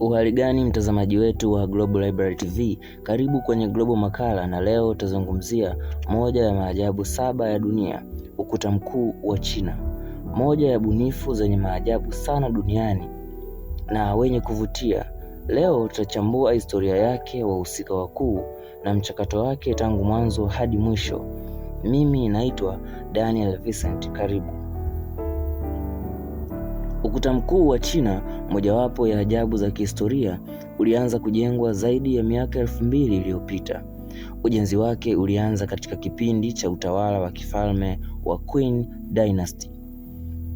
Uhali gani mtazamaji wetu wa Global Library TV, karibu kwenye Global Makala, na leo tutazungumzia moja ya maajabu 7 ya dunia, ukuta mkuu wa China. Moja ya bunifu zenye maajabu sana duniani na wenye kuvutia. Leo tutachambua historia yake, wahusika wakuu na mchakato wake tangu mwanzo hadi mwisho. Mimi naitwa Daniel Vincent, karibu. Ukuta mkuu wa China, mojawapo ya ajabu za kihistoria, ulianza kujengwa zaidi ya miaka 2000 iliyopita. Ujenzi wake ulianza katika kipindi cha utawala wa kifalme wa Qin Dynasty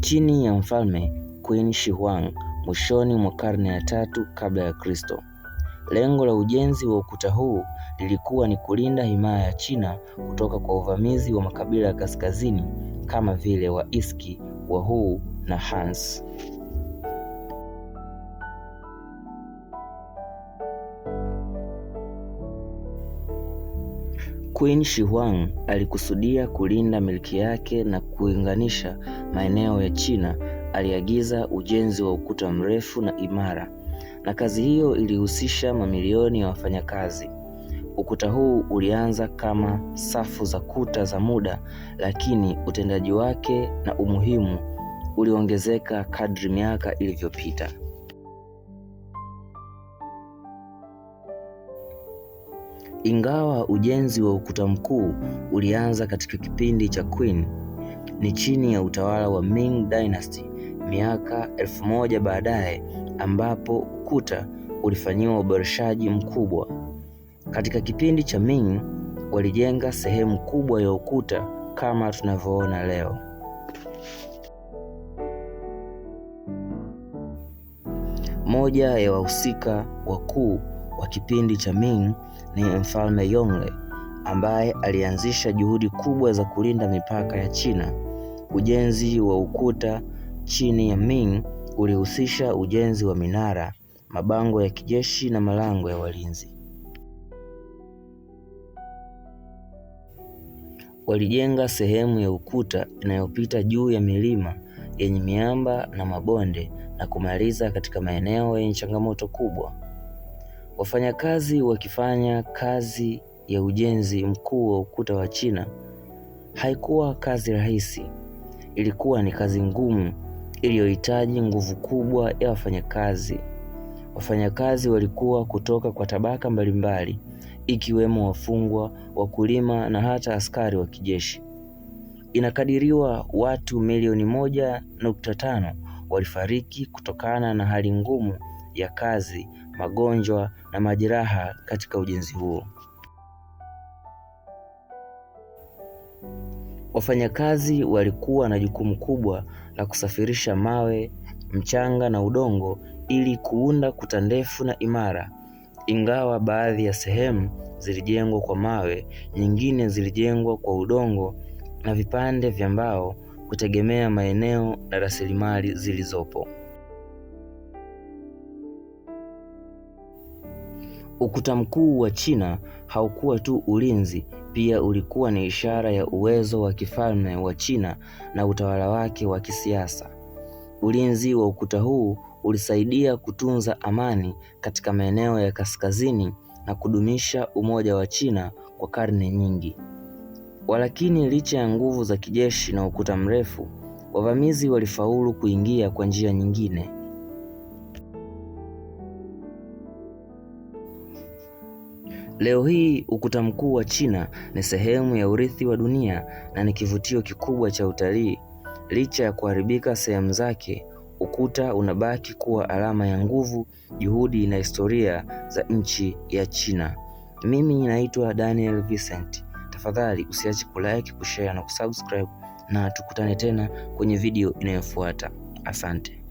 chini ya mfalme Qin Shi Huang mwishoni mwa karne ya 3 kabla ya Kristo. Lengo la ujenzi wa ukuta huu lilikuwa ni kulinda himaya ya China kutoka kwa uvamizi wa makabila ya kaskazini kama vile Waiski, Wahou na Hans. Qin Shi Huang alikusudia kulinda milki yake na kuunganisha maeneo ya China. Aliagiza ujenzi wa ukuta mrefu na imara, na kazi hiyo ilihusisha mamilioni ya wafanyakazi. Ukuta huu ulianza kama safu za kuta za muda, lakini utendaji wake na umuhimu uliongezeka kadri miaka ilivyopita. Ingawa ujenzi wa ukuta mkuu ulianza katika kipindi cha Qin, ni chini ya utawala wa Ming Dynasty miaka 1000 baadaye ambapo ukuta ulifanyiwa uboreshaji mkubwa. Katika kipindi cha Ming walijenga sehemu kubwa ya ukuta kama tunavyoona leo. Moja ya wahusika wakuu wa kipindi cha Ming ni Mfalme Yongle, ambaye alianzisha juhudi kubwa za kulinda mipaka ya China. Ujenzi wa ukuta chini ya Ming ulihusisha ujenzi wa minara, mabango ya kijeshi na malango ya walinzi. Walijenga sehemu ya ukuta inayopita juu ya milima yenye miamba na mabonde na kumaliza katika maeneo yenye changamoto kubwa. Wafanyakazi wakifanya kazi ya ujenzi mkuu wa ukuta wa China. Haikuwa kazi rahisi. Ilikuwa ni kazi ngumu iliyohitaji nguvu kubwa ya wafanyakazi. Wafanyakazi walikuwa kutoka kwa tabaka mbalimbali, ikiwemo wafungwa, wakulima na hata askari wa kijeshi. Inakadiriwa watu milioni 1.5 walifariki kutokana na hali ngumu ya kazi, magonjwa na majeraha katika ujenzi huo. Wafanyakazi walikuwa na jukumu kubwa la kusafirisha mawe, mchanga na udongo ili kuunda kuta ndefu na imara. Ingawa baadhi ya sehemu zilijengwa kwa mawe, nyingine zilijengwa kwa udongo na vipande vya mbao, kutegemea maeneo na rasilimali zilizopo. Ukuta mkuu wa China haukuwa tu ulinzi, pia ulikuwa ni ishara ya uwezo wa kifalme wa China na utawala wake wa kisiasa. Ulinzi wa ukuta huu ulisaidia kutunza amani katika maeneo ya kaskazini na kudumisha umoja wa China kwa karne nyingi. Walakini licha ya nguvu za kijeshi na ukuta mrefu, wavamizi walifaulu kuingia kwa njia nyingine. Leo hii ukuta mkuu wa China ni sehemu ya urithi wa dunia na ni kivutio kikubwa cha utalii. Licha ya kuharibika sehemu zake, ukuta unabaki kuwa alama ya nguvu, juhudi na historia za nchi ya China. Mimi naitwa Daniel Vincent. Tafadhali usiache kulike, kushare na kusubscribe, na tukutane tena kwenye video inayofuata. Asante.